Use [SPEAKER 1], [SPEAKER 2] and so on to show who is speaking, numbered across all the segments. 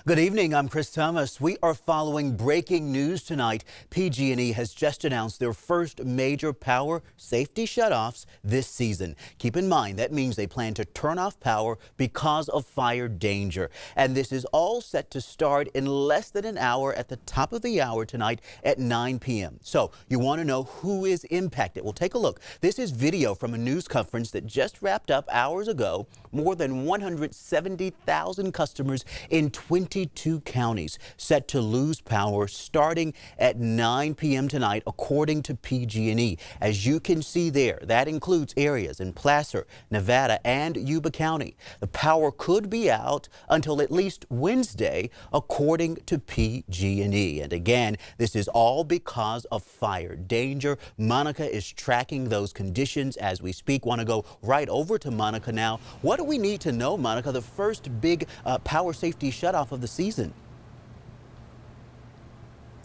[SPEAKER 1] Good evening, I'm Chris Thomas. We are following breaking news tonight. PG&E has just announced their first major power safety shutoffs this season. Keep in mind that means they plan to turn off power because of fire danger. And this is all set to start in less than an hour at the top of the hour tonight at 9 p.m. So you want to know who is impacted? Well, take a look. This is video from a news conference that just wrapped up hours ago. More than 170,000 customers in 22 counties set to lose power starting at 9 p.m. tonight, according to PG&E. As you can see there, that includes areas in Placer, Nevada, and Yuba County. The power could be out until at least Wednesday, according to PG&E. And again, this is all because of fire danger. Monica is tracking those conditions as we speak. Want to go right over to Monica now. What do we need to know, Monica, the first big power safety shutoff of the season?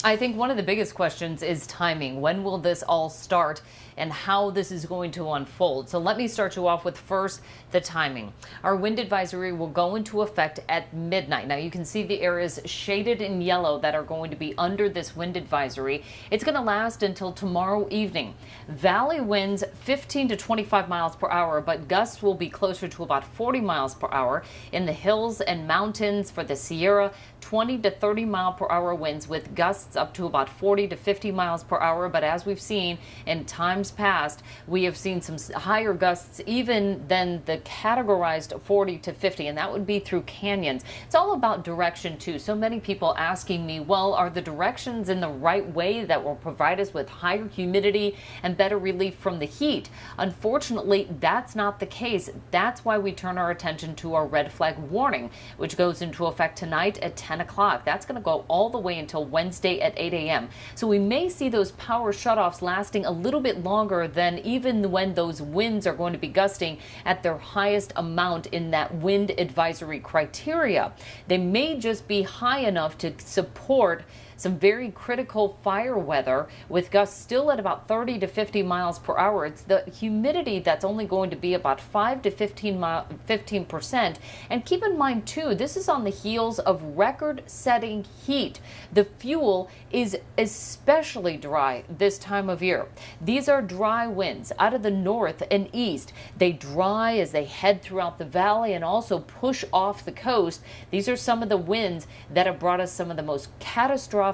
[SPEAKER 2] I think one of the biggest questions is timing. When will this all start and how this is going to unfold? So let me start you off with first the timing. Our wind advisory will go into effect at midnight. Now you can see the areas shaded in yellow that are going to be under this wind advisory. It's going to last until tomorrow evening. Valley winds 15 to 25 miles per hour, but gusts will be closer to about 40 miles per hour. In the hills and mountains for the Sierra, 20 to 30 mile per hour winds with gusts up to about 40 to 50 miles per hour. But as we've seen in times past, we have seen some higher gusts even than the categorized 40 to 50, and that would be through canyons. It's all about direction too. So many people asking me, well, are the directions in the right way that will provide us with higher humidity and better relief from the heat? Unfortunately, that's not the case. That's why we turn our attention to our red flag warning, which goes into effect tonight at 10 o'clock. That's going to go all the way until Wednesday at 8 a.m. So we may see those power shutoffs lasting a little bit longer than even when those winds are going to be gusting at their highest amount in that wind advisory criteria. They may just be high enough to support some very critical fire weather with gusts still at about 30 to 50 miles per hour. It's the humidity that's only going to be about 5 to 15%. And keep in mind too, this is on the heels of record-setting heat. The fuel is especially dry this time of year. These are dry winds out of the north and east. They dry as they head throughout the valley and also push off the coast. These are some of the winds that have brought us some of the most catastrophic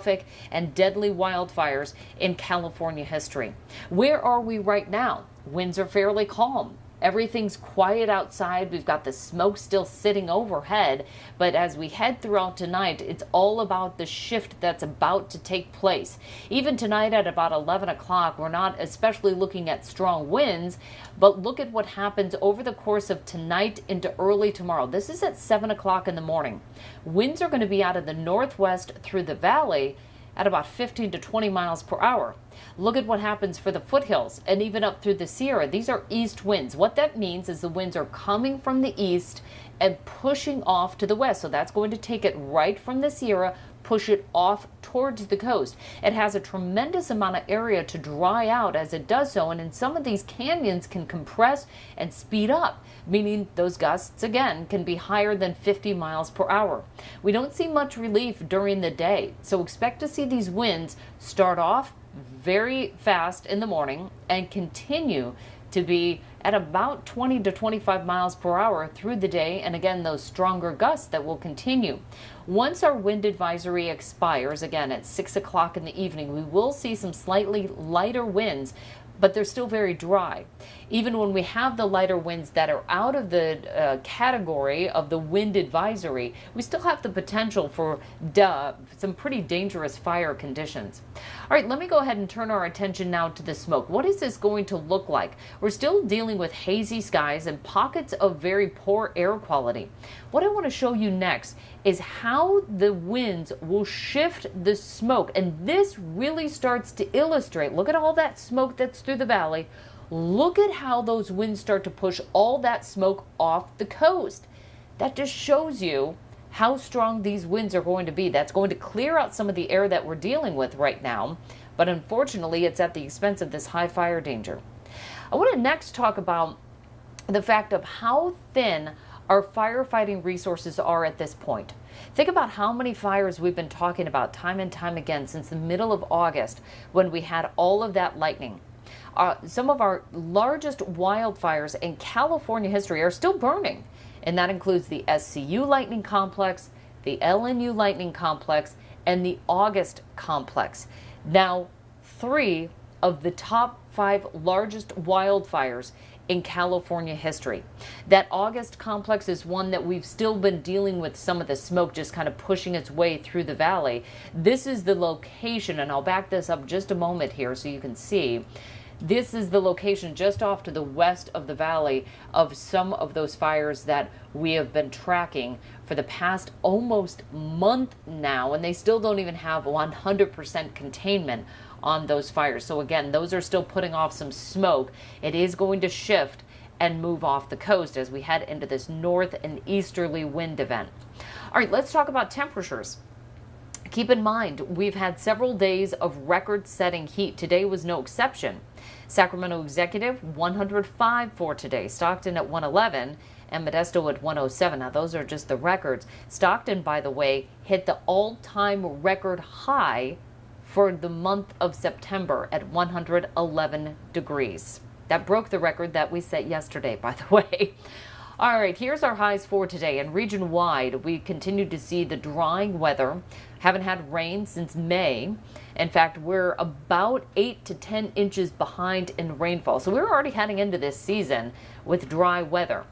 [SPEAKER 2] and deadly wildfires in California history. Where are we right now? Winds are fairly calm. Everything's quiet outside. We've got the smoke still sitting overhead, but as we head throughout tonight, it's all about the shift that's about to take place. Even tonight at about 11 o'clock, we're not especially looking at strong winds, but look at what happens over the course of tonight into early tomorrow. This is at 7 o'clock in the morning. Winds are going to be out of the northwest through the valley at about 15 to 20 miles per hour. Look at what happens for the foothills and even up through the Sierra. These are east winds. What that means is the winds are coming from the east and pushing off to the west. So that's going to take it right from the Sierra, push it off towards the coast. It has a tremendous amount of area to dry out as it does so, and in some of these canyons can compress and speed up, meaning those gusts again can be higher than 50 miles per hour. We don't see much relief during the day, so expect to see these winds start off very fast in the morning and continue to be at about 20 to 25 miles per hour through the day, and again those stronger gusts that will continue. Once our wind advisory expires, again at 6 o'clock in the evening, we will see some slightly lighter winds, but they're still very dry. Even when we have the lighter winds that are out of the category of the wind advisory, we still have the potential for some pretty dangerous fire conditions. All right, let me go ahead and turn our attention now to the smoke. What is this going to look like? We're still dealing with hazy skies and pockets of very poor air quality. What I want to show you next is how the winds will shift the smoke, and this really starts to illustrate. Look at all that smoke that's through the valley. Look at how those winds start to push all that smoke off the coast. That just shows you how strong these winds are going to be. That's going to clear out some of the air that we're dealing with right now, but unfortunately it's at the expense of this high fire danger. I want to next talk about the fact of how thin our firefighting resources are at this point. Think about how many fires we've been talking about time and time again since the middle of August when we had all of that lightning. Some of our largest wildfires in California history are still burning, and that includes the SCU lightning complex, the LNU lightning complex, and the August complex. Now, 3 of the top 5 largest wildfires in California history. That August complex is one that we've still been dealing with some of the smoke just kind of pushing its way through the valley. This is the location, and I'll back this up just a moment here so you can see. This is the location just off to the west of the valley of some of those fires that we have been tracking for the past almost month now, and they still don't even have 100% containment on those fires. So again, those are still putting off some smoke. It is going to shift and move off the coast as we head into this north and easterly wind event. All right, let's talk about temperatures. Keep in mind, we've had several days of record-setting heat. Today was no exception. Sacramento Executive, 105 for today. Stockton at 111 and Modesto at 107. Now, those are just the records. Stockton, by the way, hit the all-time record high for the month of September at 111 degrees. That broke the record that we set yesterday, by the way. All right, here's our highs for today. And region-wide, we continue to see the drying weather. Haven't had rain since May. In fact, we're about 8 to 10 inches behind in rainfall. So we're already heading into this season with dry weather.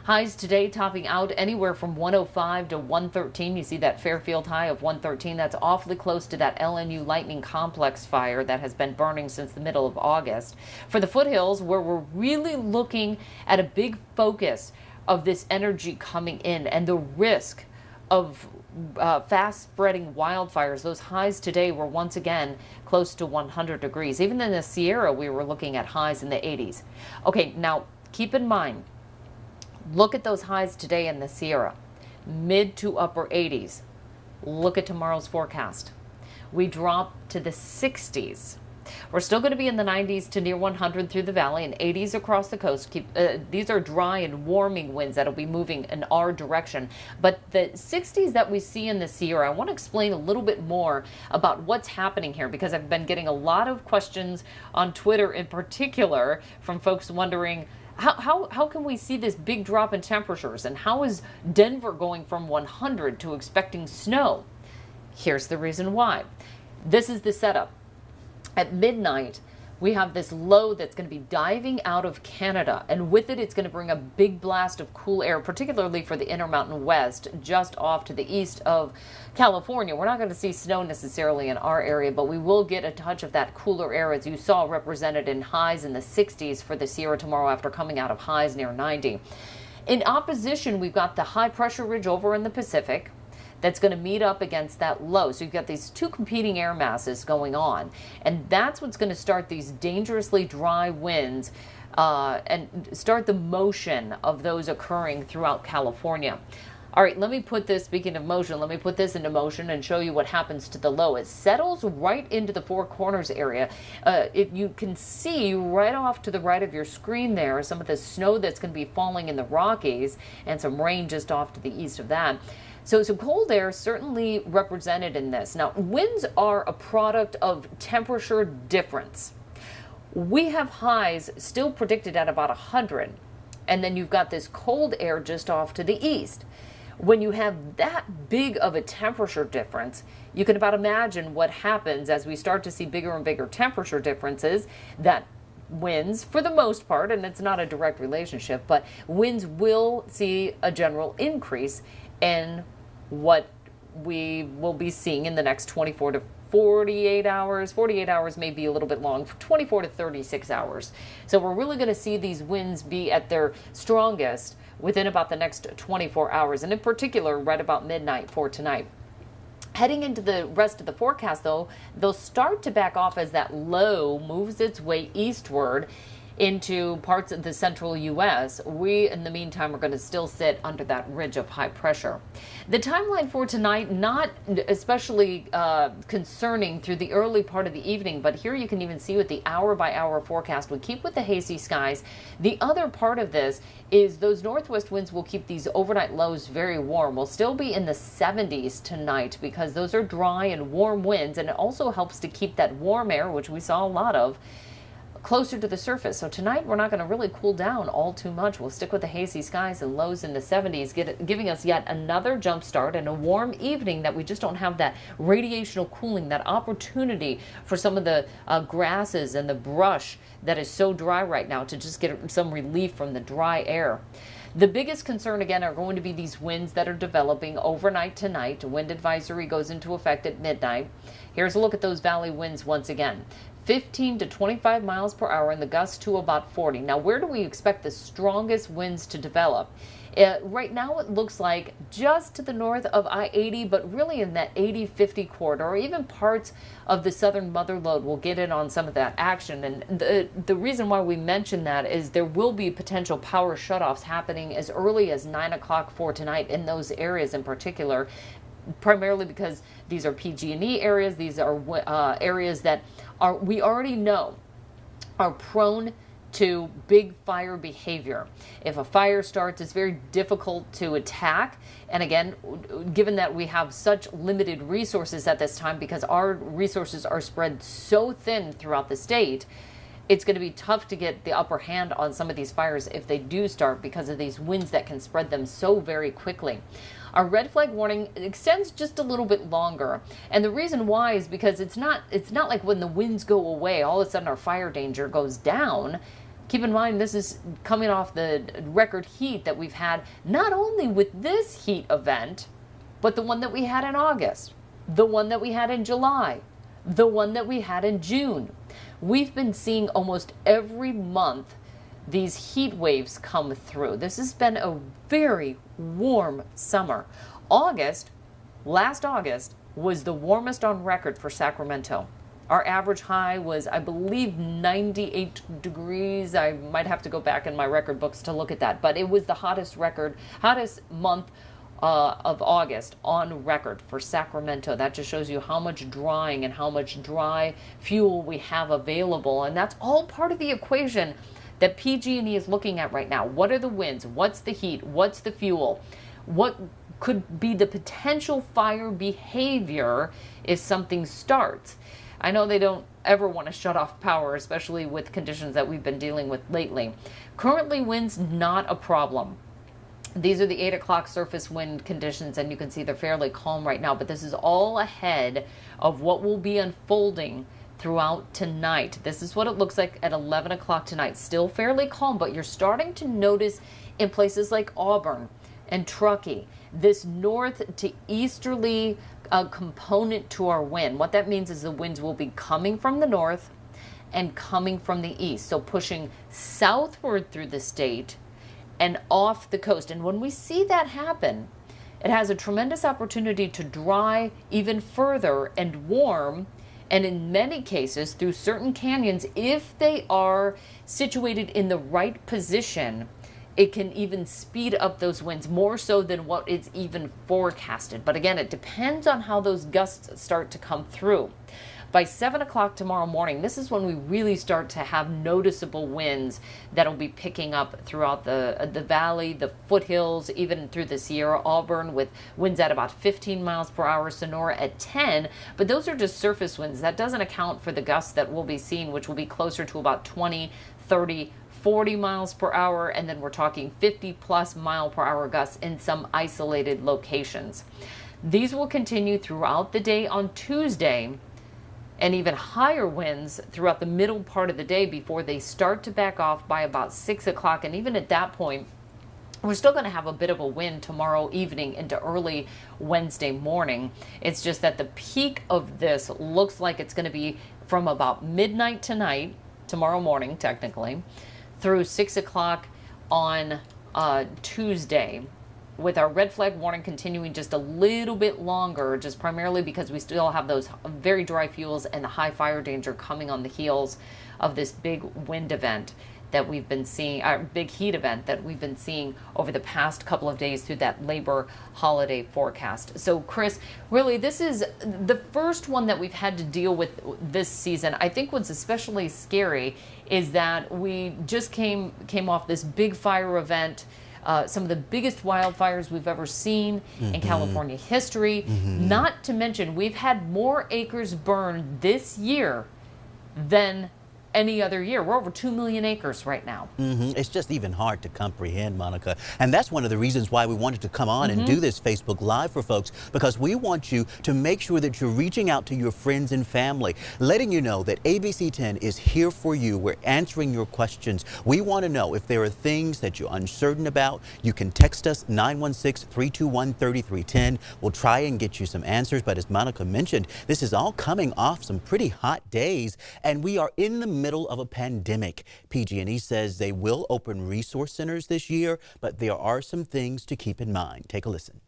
[SPEAKER 2] Highs today topping out anywhere from 105 to 113. You see that Fairfield high of 113. That's awfully close to that LNU lightning complex fire that has been burning since the middle of August. For the foothills, where we're really looking at a big focus of this energy coming in and the risk of fast spreading wildfires, those highs today were once again close to 100 degrees. Even in the Sierra, we were looking at highs in the 80s. Okay, now keep in mind, look at those highs today in the Sierra, mid to upper 80s. Look at tomorrow's forecast. We drop to the 60s. We're still going to be in the 90s to near 100 through the valley and 80s across the coast. These are dry and warming winds that'll be moving in our direction. But the 60s that we see in the Sierra, I want to explain a little bit more about what's happening here, because I've been getting a lot of questions on Twitter in particular from folks wondering, how can we see this big drop in temperatures, and how is Denver going from 100 to expecting snow? Here's the reason why. This is the setup. At midnight, we have this low that's going to be diving out of Canada, and with it, it's going to bring a big blast of cool air, particularly for the Intermountain West, just off to the east of California. We're not going to see snow necessarily in our area, but we will get a touch of that cooler air, as you saw represented in highs in the 60s for the Sierra tomorrow after coming out of highs near 90. In opposition, we've got the high pressure ridge over in the Pacific that's going to meet up against that low. So you've got these two competing air masses going on, and that's what's going to start these dangerously dry winds and start the motion of those occurring throughout California. All right, let me put this, speaking of motion, let me put this into motion and show you what happens to the low. It settles right into the Four Corners area. You can see right off to the right of your screen there some of the snow that's going to be falling in the Rockies and some rain just off to the east of that. So some cold air certainly represented in this. Now, winds are a product of temperature difference. We have highs still predicted at about 100, and then you've got this cold air just off to the east. When you have that big of a temperature difference, you can about imagine what happens as we start to see bigger and bigger temperature differences, that winds, for the most part, and it's not a direct relationship, but winds will see a general increase in what we will be seeing in the next 24 to 48 hours. 48 hours may be a little bit long, 24 to 36 hours. So we're really going to see these winds be at their strongest within about the next 24 hours, and in particular right about midnight for tonight. Heading into the rest of the forecast, though, they'll start to back off as that low moves its way eastward. into parts of the central U.S., we, in the meantime, are going to still sit under that ridge of high pressure. The timeline for tonight, not especially concerning through the early part of the evening, but here you can even see with the hour-by-hour forecast, we keep with the hazy skies. The other part of this is those northwest winds will keep these overnight lows very warm. We'll still be in the 70s tonight because those are dry and warm winds, and it also helps to keep that warm air, which we saw a lot of, closer to the surface. So tonight we're not going to really cool down all too much. We'll stick with the hazy skies and lows in the 70s, giving us yet another jump start and a warm evening that we just don't have that radiational cooling, that opportunity for some of the grasses and the brush that is so dry right now to just get some relief from the dry air. The biggest concern, again, are going to be these winds that are developing overnight tonight. Wind advisory goes into effect at midnight. Here's a look at those valley winds once again. 15 to 25 miles per hour and the gusts to about 40. Now, where do we expect the strongest winds to develop? Right now, it looks like just to the north of I-80, but really in that 80-50 corridor, or even parts of the southern mother lode will get in on some of that action. And the reason why we mention that is there will be potential power shutoffs happening as early as 9 o'clock for tonight in those areas in particular, primarily because these are PG&E areas. These are areas that we already know are prone to big fire behavior. If a fire starts, it's very difficult to attack. And again, given that we have such limited resources at this time, because our resources are spread so thin throughout the state, it's going to be tough to get the upper hand on some of these fires if they do start because of these winds that can spread them so very quickly. Our red flag warning extends just a little bit longer. And the reason why is because it's not like when the winds go away, all of a sudden our fire danger goes down. Keep in mind, this is coming off the record heat that we've had, not only with this heat event, but the one that we had in August, the one that we had in July, the one that we had in June. We've been seeing almost every month these heat waves come through. This has been a very warm summer. Last August, was the warmest on record for Sacramento. Our average high was, I believe, 98 degrees. I might have to go back in my record books to look at that, but it was the hottest month of August on record for Sacramento. That just shows you how much drying and how much dry fuel we have available, and that's all part of the equation that PG&E is looking at right now. What are the winds? What's the heat? What's the fuel? What could be the potential fire behavior if something starts? I know they don't ever want to shut off power, especially with conditions that we've been dealing with lately. Currently, winds not a problem. These are the 8 o'clock surface wind conditions, and you can see they're fairly calm right now, but this is all ahead of what will be unfolding throughout tonight. This is what it looks like at 11 o'clock tonight. Still fairly calm, but you're starting to notice in places like Auburn and Truckee, this north to easterly component to our wind. What that means is the winds will be coming from the north and coming from the east, so pushing southward through the state and off the coast. And when we see that happen, it has a tremendous opportunity to dry even further and warm. And in many cases, through certain canyons, if they are situated in the right position, it can even speed up those winds more so than what is even forecasted. But again, it depends on how those gusts start to come through. By 7 o'clock tomorrow morning, this is when we really start to have noticeable winds that'll be picking up throughout the valley, the foothills, even through the Sierra, Auburn, with winds at about 15 miles per hour, Sonora at 10. But those are just surface winds. That doesn't account for the gusts that we'll be seeing, which will be closer to about 20, 30, 40 miles per hour, and then we're talking 50 plus mile per hour gusts in some isolated locations. These will continue throughout the day on Tuesday, and even higher winds throughout the middle part of the day before they start to back off by about 6 o'clock. And even at that point, we're still going to have a bit of a wind tomorrow evening into early Wednesday morning. It's just that the peak of this looks like it's going to be from about midnight tonight, tomorrow morning technically, through 6 o'clock on Tuesday, with our red flag warning continuing just a little bit longer, just primarily because we still have those very dry fuels and the high fire danger coming on the heels of this big wind event. that we've been seeing, our big heat event that we've been seeing over the past couple of days through that labor holiday forecast. So Chris, really this is the first one that we've had to deal with this season. I think what's especially scary is that we just came off this big fire event, some of the biggest wildfires we've ever seen in California history. Not to mention, we've had more acres burned this year than any other year. We're over 2 million acres right now.
[SPEAKER 1] It's just even hard to comprehend, Monica. And that's one of the reasons why we wanted to come on and do this Facebook Live for folks, because we want you to make sure that you're reaching out to your friends and family, letting you know that ABC 10 is here for you. We're answering your questions. We want to know if there are things that you're uncertain about. You can text us 916-321-3310. We'll try and get you some answers. But as Monica mentioned, this is all coming off some pretty hot days, and we are in the middle of a pandemic. PG&E says they will open resource centers this year, but there are some things to keep in mind. Take a listen.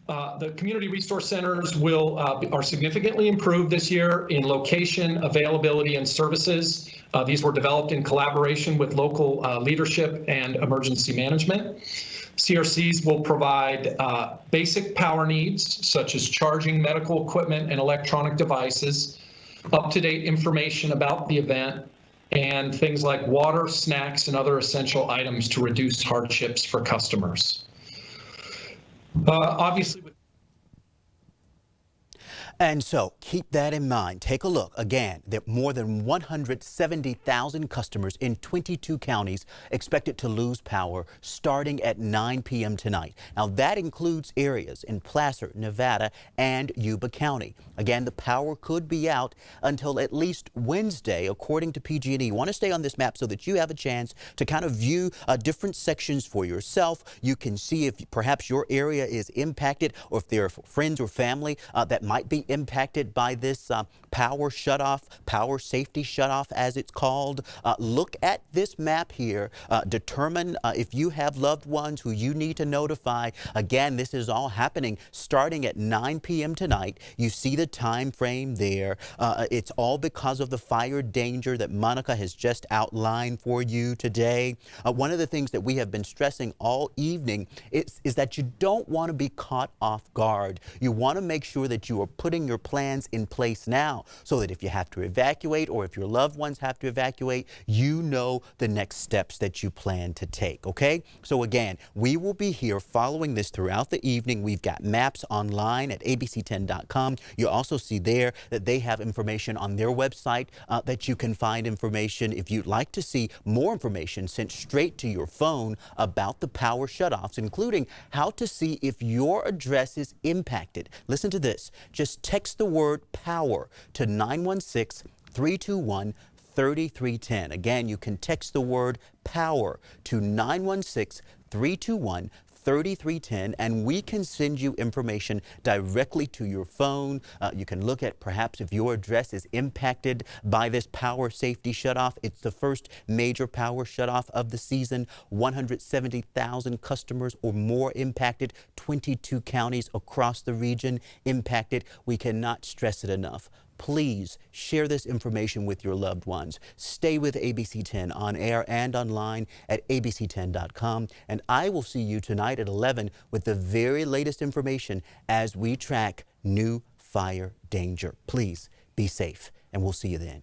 [SPEAKER 3] The community resource centers are significantly improved this year in location, availability, and services. These were developed in collaboration with local leadership and emergency management. CRCs will provide basic power needs, such as charging medical equipment and electronic devices, up-to-date information about the event, and things like water, snacks, and other essential items to reduce hardships for customers. Obviously,
[SPEAKER 1] And so keep that in mind. Take a look. Again, there are more than 170,000 customers in 22 counties expected to lose power starting at 9 p.m. tonight. Now, that includes areas in Placer, Nevada, and Yuba County. Again, the power could be out until at least Wednesday, according to PG&E. You want to stay on this map so that you have a chance to kind of view different sections for yourself. You can see if perhaps your area is impacted, or if there are friends or family that might be impacted by this power shutoff, power safety shutoff as it's called. Look at this map here. Determine if you have loved ones who you need to notify. Again, this is all happening starting at 9 p.m. tonight. You see the time frame there. It's all because of the fire danger that Monica has just outlined for you today. One of the things that we have been stressing all evening is that you don't want to be caught off guard. You want to make sure that you are putting your plans in place now, so that if you have to evacuate or if your loved ones have to evacuate, you know the next steps that you plan to take, okay? So again, we will be here following this throughout the evening. We've got maps online at abc10.com. You also see there that they have information on their website that you can find information if you'd like to see more information sent straight to your phone about the power shutoffs, including how to see if your address is impacted. Listen to this. Just text the word power to 916-321-3310. Again, you can text the word power to 916-321-3310, and we can send you information directly to your phone. You can look at perhaps if your address is impacted by this power safety shutoff. It's the first major power shutoff of the season. 170,000 customers or more impacted. 22 counties across the region impacted. We cannot stress it enough. Please share this information with your loved ones. Stay with ABC 10 on air and online at abc10.com. And I will see you tonight at 11 with the very latest information as we track new fire danger. Please be safe, and we'll see you then.